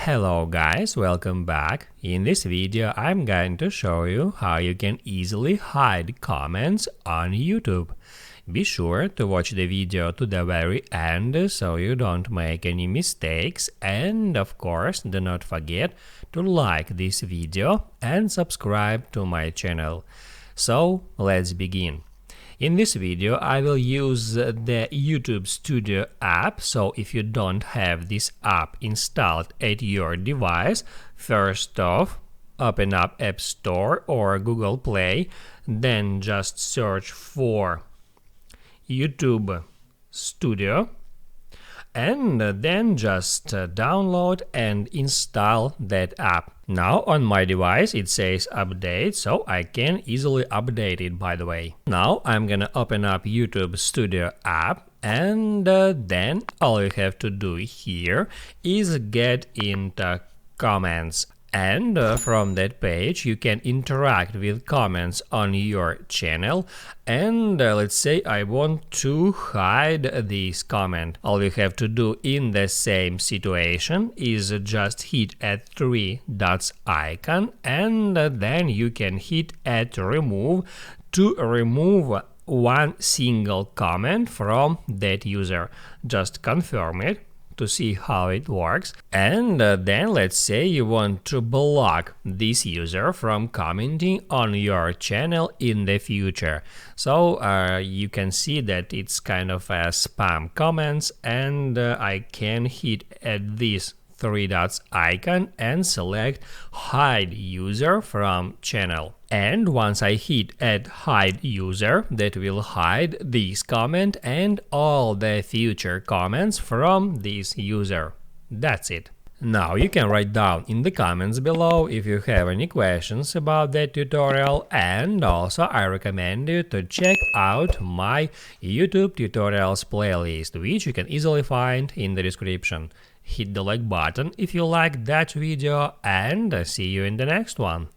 Hello guys, welcome back. In this video I'm going to show you how you can easily hide comments on YouTube. Be sure to watch the video to the very end so you don't make any mistakes, and of course do not forget to like this video and subscribe to my channel. So let's begin. In this video I will use the YouTube Studio app, so if you don't have this app installed at your device, first off open up App Store or Google Play, then just search for YouTube Studio and then just download and install that app. Now on my device it says update, so I can easily update it, by the way. Now I'm gonna open up YouTube Studio app, and then all you have to do here is get into comments. And from that page you can interact with comments on your channel, and let's say I want to hide this comment. All you have to do in the same situation is just hit at three dots icon, and then you can hit at remove to remove one single comment from that user. Just confirm it to see how it works, and then let's say you want to block this user from commenting on your channel in the future. So you can see that it's kind of a spam comments, and I can hit at this three dots icon and select hide user from channel. And once I hit at hide user, that will hide this comment and all the future comments from this user. That's it. Now you can write down in the comments below if you have any questions about that tutorial, and also I recommend you to check out my YouTube tutorials playlist, which you can easily find in the description. Hit the like button if you liked that video, and see you in the next one.